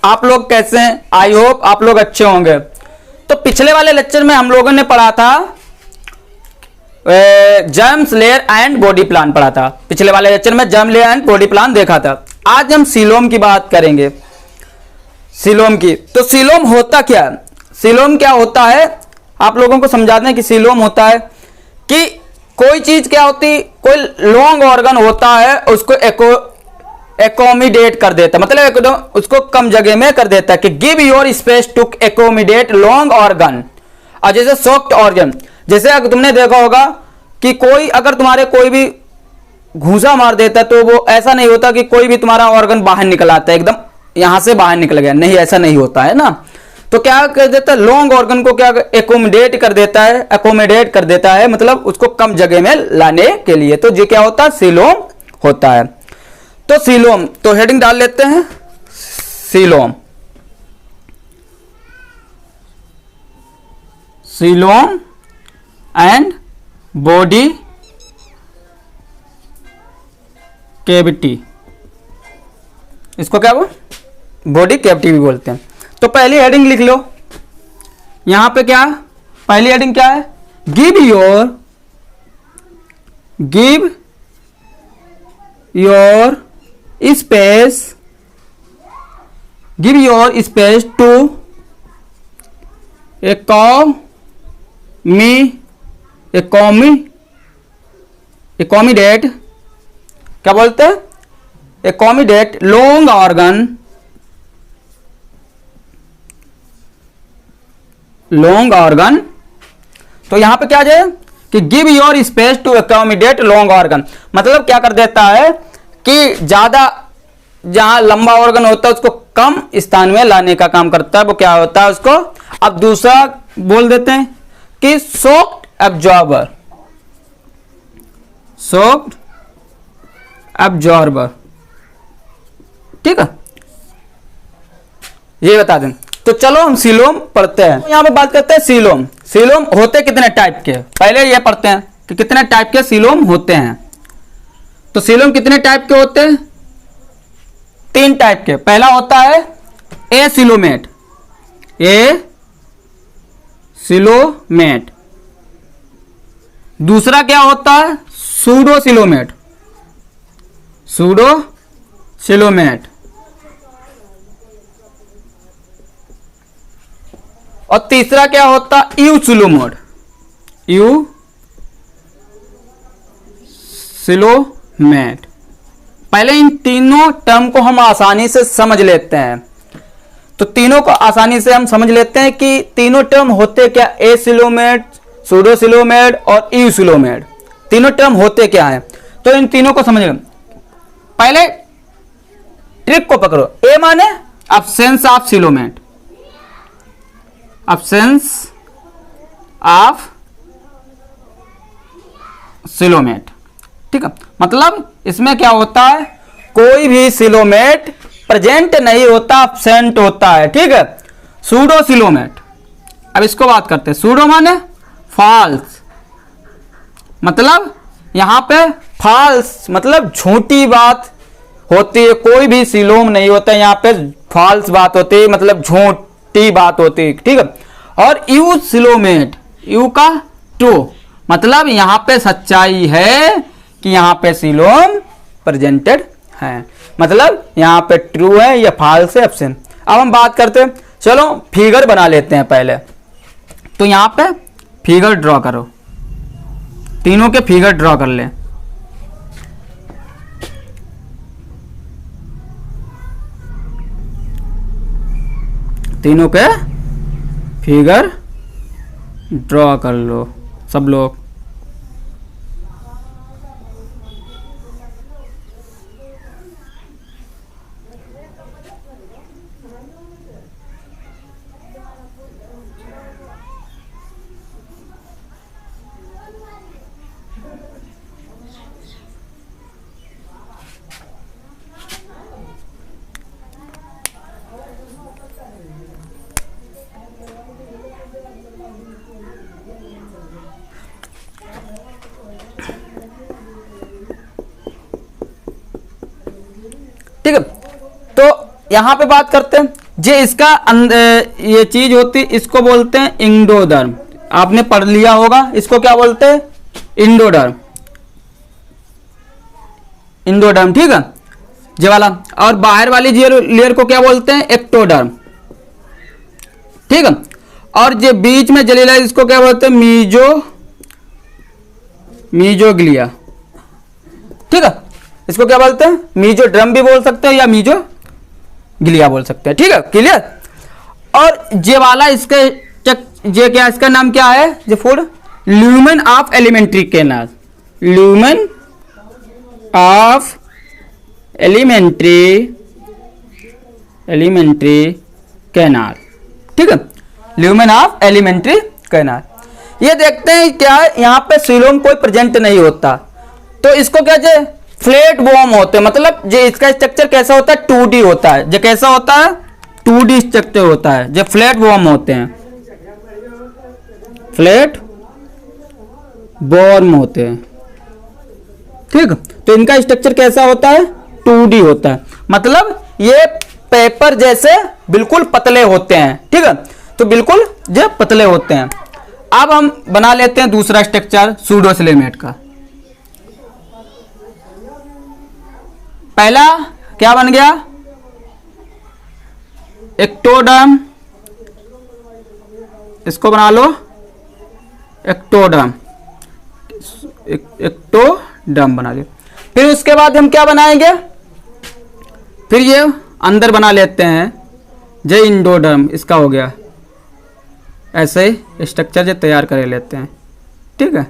आप लोग कैसे हैं? आई होप आप लोग अच्छे होंगे। तो पिछले वाले लेक्चर में हम लोगों ने पढ़ा था germs, layer and body plan पढ़ा था। पिछले वाले लेक्चर में germ, layer and body plan देखा था। आज हम सीलोम की बात करेंगे, सीलोम की। तो सीलोम होता क्या है? सीलोम क्या होता है आप लोगों को समझाते हैं कि सीलोम होता है कि कोई चीज क्या होती, कोई लॉन्ग ऑर्गन होता है, उसको एकोमोडेट कर देता है, मतलब उसको कम जगह में कर देता है कि give your space to accommodate long organ. और जैसे सॉफ्ट ऑर्गन, जैसे अगर तुमने देखा होगा कि कोई अगर तुम्हारे कोई भी घूसा मार देता है तो वो ऐसा नहीं होता कि कोई भी तुम्हारा ऑर्गन बाहर निकल आता है, एकदम यहां से बाहर निकल गया, नहीं, ऐसा नहीं होता है ना। तो क्या कर देता है, लॉन्ग ऑर्गन को क्या एकोमोडेट कर देता है, एकोमोडेट कर देता है, मतलब उसको कम जगह में लाने के लिए। तो ये क्या होता है, सीलोम होता है। तो सीलोम, तो हेडिंग डाल लेते हैं coelom. Coelom and body cavity, इसको क्या वो बॉडी कैविटी भी बोलते हैं। तो पहली हेडिंग लिख लो, यहां पे क्या पहली हेडिंग क्या है, give your space, give your space to accommodate, क्या बोलते हैं, accommodate long organ, long organ. तो यहां पे क्या है कि give your space to accommodate long organ, मतलब क्या कर देता है कि ज्यादा जहां लंबा ऑर्गन होता है उसको कम स्थान में लाने का काम करता है, वो क्या होता है उसको। अब दूसरा बोल देते हैं कि सॉफ्ट एब्जॉर्बर, सॉफ्ट एब्जॉर्बर, ठीक है, ये बता दें। तो चलो हम सीलोम पढ़ते हैं। यहां पे बात करते हैं सीलोम। सीलोम होते कितने टाइप के, पहले ये पढ़ते हैं कि कितने टाइप के सीलोम होते हैं। तो सीलोम कितने टाइप के होते हैं, 3 टाइप के। पहला होता है एसिलोमेट, एसिलोमेट। दूसरा क्या होता है, सूडोसिलोमेट, सूडोसिलोमेट। और तीसरा क्या होता है, यूसिलोमेट, यूसिलोमेट। पहले इन तीनों टर्म को हम आसानी से समझ लेते हैं। तो तीनों को आसानी से हम समझ लेते हैं कि तीनों टर्म होते क्या, एसिलोमेट, सूडोसिलोमेट और यूसिलोमेट, तीनों टर्म होते क्या है। तो इन तीनों को समझ लो। पहले ट्रिक को पकड़ो, ए माने absence of coelomate, absence of coelomate, ठीक है। मतलब इसमें क्या होता है, कोई भी सिलोमेट प्रेजेंट नहीं होता, अब्सेंट होता है, ठीक है। सूडोसिलोमेट, अब इसको बात करते हैं। सूडो माने फॉल्स, मतलब यहां पे फॉल्स मतलब झूठी बात होती है, कोई भी सिलोम नहीं होता यहां पे, फॉल्स बात होती है, मतलब झूठी बात होती है, ठीक है। और यू सिलोमेट, यू का ट्रू, मतलब यहां पे सच्चाई है कि यहां पे सिलोम प्रेजेंटेड है, मतलब यहां पे ट्रू है या फॉल्स है, एब्सेंट। अब हम बात करते हैं, चलो फिगर बना लेते हैं पहले। तो यहां पे फिगर ड्रॉ करो, तीनों के फिगर ड्रॉ कर लें। तीनों के फिगर ड्रॉ कर लो सब लोग। ठीक है, तो यहां पे बात करते हैं जे इसका ये चीज होती इसको बोलते हैं इंडोडर्म। आपने पढ़ लिया होगा, इसको क्या बोलते हैं? इंडोडर्म। इंडोडर्म, ठीक है, ये वाला। और बाहर वाली लेयर को क्या बोलते हैं? एक्टोडर्म, ठीक है। और जो बीच में जलीला है इसको क्या बोलते हैं? मीजोग्लिया, ठीक है। इसको क्या बोलते हैं? मीजोड्रम भी बोल सकते हैं या मीजोग्लिया बोल सकते हैं, ठीक है, क्लियर। और ये वाला इसके ये क्या, इसका नाम क्या है? ये food lumen of alimentary canal, lumen of alimentary canal, ठीक है, ल्यूमेन ऑफ एलिमेंट्री कैनाल। ये देखते हैं क्या यहाँ पे सीलोम कोई प्रेजेंट नहीं होता, तो इसको क्या है? फ्लैट बॉम होते हैं, मतलब जो इसका स्ट्रक्चर कैसा होता है? 2D होता है। जो कैसा होता है? 2D स्ट्रक्चर होता है। जो फ्लैट बॉम होते हैं, फ्लैट बॉर्म होते हैं, ठीक। तो इनका स्ट्रक्चर कैसा होता है? 2D होता है, मतलब ये पेपर जैसे बिल्कुल पतले होते हैं, ठीक है। तो बिल्कुल जो पतले होते हैं। अब हम बना लेते हैं दूसरा स्ट्रक्चर सूडोसिलोमेट का। पहला क्या बन गया? एक्टोडर्म, इसको बना लो एक्टोडर्म, एक्टोडर्म बना लिया। फिर उसके बाद हम क्या बनाएंगे? फिर ये अंदर बना लेते हैं जे इंडोडर्म, इसका हो गया। ऐसे ही स्ट्रक्चर जो तैयार कर लेते हैं, ठीक है।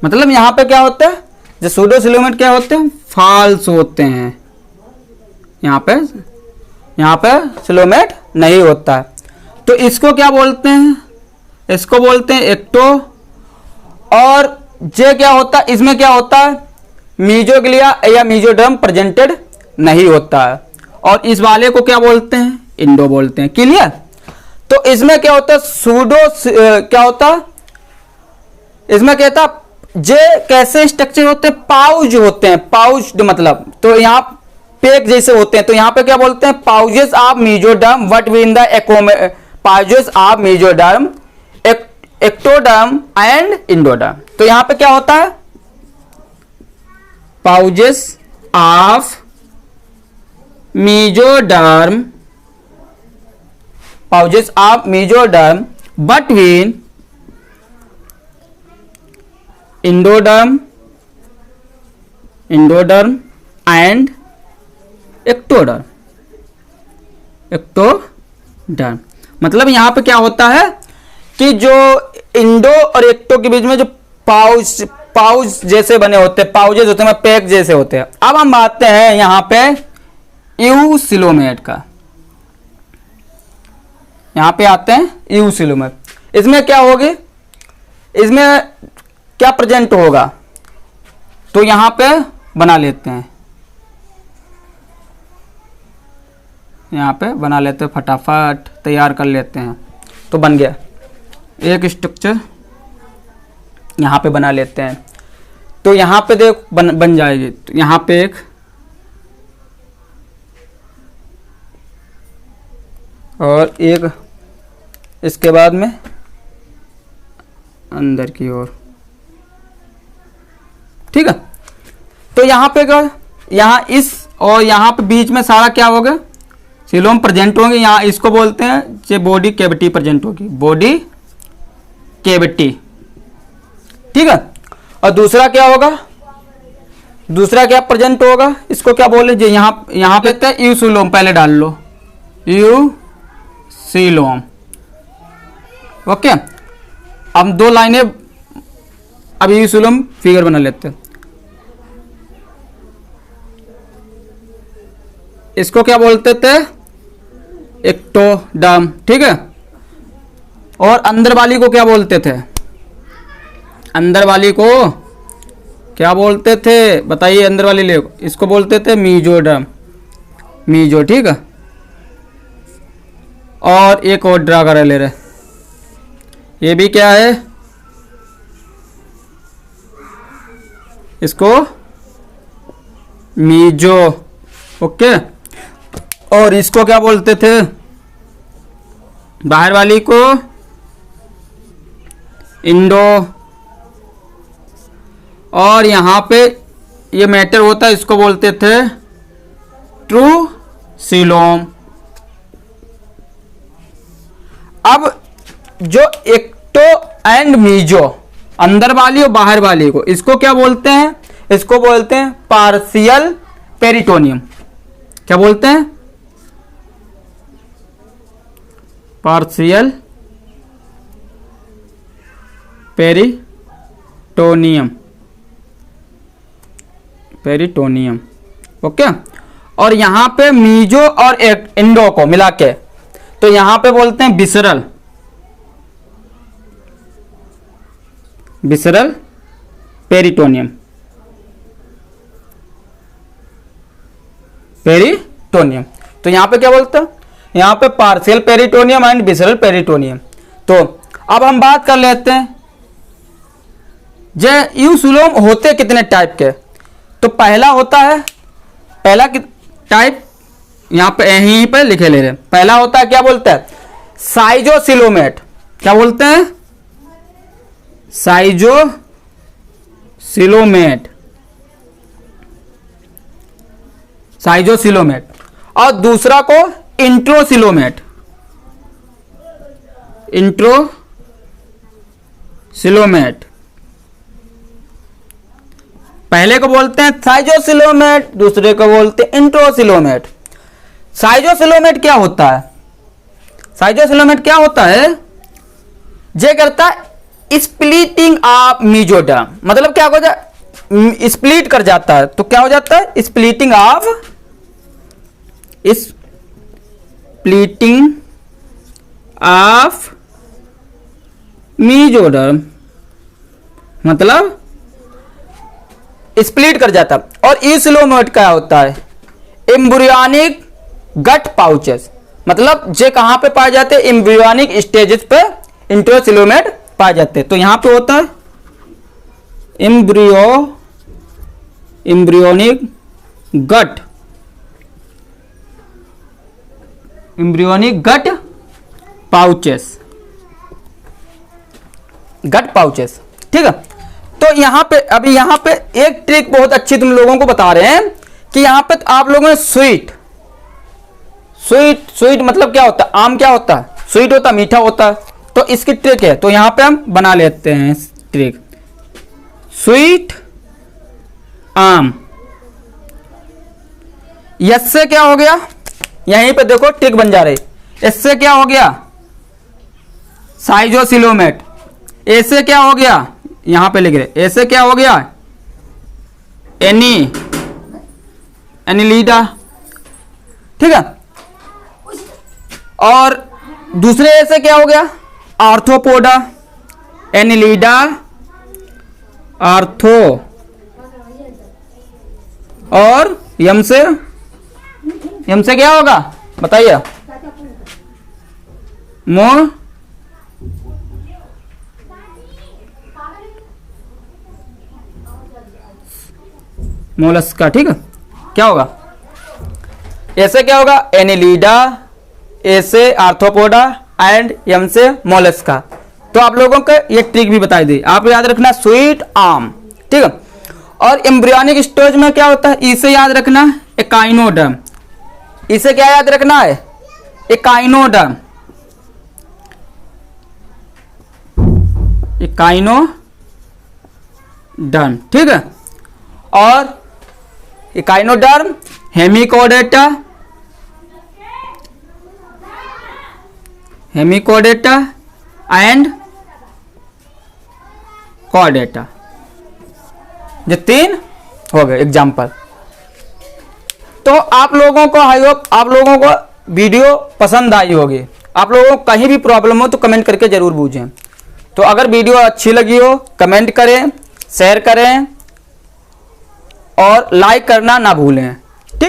मतलब यहाँ पे क्या होता है? जो सूडोसिलोमेट क्या होते हैं? फॉल्स होते हैं। यहाँ पे सिलोमेट नहीं होता है, तो इसको क्या बोलते हैं? इसको बोलते हैं एक्टो। और जे क्या होता है? इसमें क्या होता है? मीजोग्लिया या मीजोडर्म प्रेजेंटेड नहीं होता है। और इस वाले को क्या बोलते हैं? इंडो बोलते हैं, क्लियर। तो इसमें क्या होता है? क्या होता है इसमें? कहता जे कैसे स्ट्रक्चर होते हैं? पाउज होते हैं, पाउज्ड मतलब, तो यहाँ पैक जैसे होते हैं। तो यहाँ पे क्या बोलते हैं? Pouches of mesoderm what when the pouches of mesoderm, ectoderm and endoderm. तो यहाँ पे क्या होता है? Pouches of mesoderm, pouches of mesoderm between endoderm and ectoderm, मतलब यहां पे क्या होता है कि जो इंडो और एक्टो के बीच में जो पाउज जैसे बने होते हैं, पाउजेस होते हैं, पैक जैसे होते हैं। अब हम आते हैं यहां पे यूसिलोमेट का। यहां पे आते हैं यूसिलोमेट। इसमें क्या होगी? इसमें क्या प्रेजेंट होगा? तो यहां पे बना लेते हैं, यहां पे बना लेते हैं, फटाफट तैयार कर लेते हैं। तो बन गया एक स्ट्रक्चर, यहां पे बना लेते हैं। तो यहां पे देख बन जाएगी। तो यहां पे एक और एक, इसके बाद में अंदर की ओर, ठीक है। तो यहाँ पे क्या, यहाँ इस और यहाँ पे बीच में सारा क्या होगा? सिलोम प्रेजेंट होंगे। यहाँ इसको बोलते हैं जो बॉडी कैविटी प्रेजेंट होगी, बॉडी कैविटी, ठीक है। और दूसरा क्या होगा? दूसरा क्या प्रेजेंट होगा? इसको क्या बोले? जो यहाँ पे यूसिलोम पहले डाल लो, यूसिलोम, ओके। अब दो लाइनें, अब यूसिलोम फिगर बना लेते हैं। इसको क्या बोलते थे? एक्टोडर्म, ठीक है। और अंदर वाली को क्या बोलते थे? अंदर वाली को क्या बोलते थे? बताइए। अंदर वाली ले, इसको बोलते थे मीजोडर्म, मीजो, ठीक है। और एक और ड्रा कर ले रहे, ये भी क्या है? इसको मीजो, ओके। और इसको क्या बोलते थे, बाहर वाली को इंडो। और यहां पे ये मैटर होता है, इसको बोलते थे ट्रू सीलोम। अब जो एक्टो एंड मीजो, अंदर वाली और बाहर वाली को, इसको क्या बोलते हैं, इसको बोलते हैं पार्शियल पेरिटोनियम। क्या बोलते हैं, पार्शियल पेरिटोनियम, पेरिटोनियम, ओके। और यहां पे मीजो और इंडो को मिला के तो यहां पे बोलते हैं विसरल, विसरल पेरिटोनियम, पेरिटोनियम। तो यहां पे क्या बोलते हैं, यहां पे partial peritoneum and visceral peritoneum. तो अब हम बात कर लेते हैं जे यूसिलोम होते कितने टाइप के। तो पहला होता है, पहला टाइप यहां पे यहीं पे लिखे ले रहे। पहला होता है, क्या बोलते हैं, साइजोसिलोमेट। क्या बोलते हैं, साइजोसिलोमेट, साइजोसिलोमेट। और दूसरा को इंट्रोसिलोमेट, इंट्रोसिलोमेट। पहले को बोलते हैं साइजोसिलोमेट, दूसरे को बोलते हैं इंट्रोसिलोमेट। साइजोसिलोमेट क्या होता है, साइजोसिलोमेट क्या होता है, जे करता है स्प्लिटिंग ऑफ मीजोडर्म। मतलब क्या हो जाए, स्प्लिट कर जाता है। तो क्या हो जाता है, splitting of, splitting of mesoderm, मतलब स्प्लिट कर जाता है। और यूसिलोमेट क्या होता है, एम्ब्रियोनिक गट पाउचेस। मतलब जे कहां पे पाए जाते हैं, एम्ब्रियोनिक स्टेजेस पे इंट्रोसिलोमेट पाए जाते हैं। तो यहां पे होता है एम्ब्रियोनिक गट, एम्ब्रियोनिक गट पाउचेस, गट पाउचेस, ठीक है। तो यहां पे अभी यहां पे एक ट्रिक बहुत अच्छी तुम लोगों को बता रहे हैं कि यहां पे आप लोगों ने स्वीट, स्वीट, स्वीट मतलब क्या होता है, आम क्या होता है, स्वीट होता है, मीठा होता है। तो इसकी ट्रिक है, तो यहां पे हम बना लेते हैं ट्रिक, स्वीट आम। इससे क्या हो गया, यहीं पे देखो ट्रिक बन जा रही। इससे क्या हो गया, साइजोसिलोमेट। ऐसे क्या हो गया, यहां पे लिख रहे, ऐसे क्या हो गया, एनिलीडा, ठीक है। और दूसरे ऐसे क्या हो गया, आर्थ्रोपोडा, एनिलीडा, आर्थो। और यम से क्या होगा बताइए, मोलस्का, ठीक है। क्या होगा, ऐसे क्या होगा, एनिलीडा, ऐसे आर्थ्रोपोडा एंड यम से मोलस्का। तो आप लोगों को ये ट्रिक भी बताई दी, आप याद रखना स्वीट आम, ठीक है। और एम्ब्रियोनिक स्टेज में क्या होता है, इसे याद रखना एकाइनोडर्म। इसे क्या याद रखना है, एकाइनोडर्म, एकाइनोडर्म, ठीक है। और echinoderm, hemichordata, hemichordata and Chordata, ये तीन हो गए एग्जाम्पल। तो आप लोगों को आई होप आप लोगों को वीडियो पसंद आई होगी। आप लोगों को कहीं भी प्रॉब्लम हो तो कमेंट करके जरूर पूछें। तो अगर वीडियो अच्छी लगी हो कमेंट करें, शेयर करें और लाइक करना ना भूलें।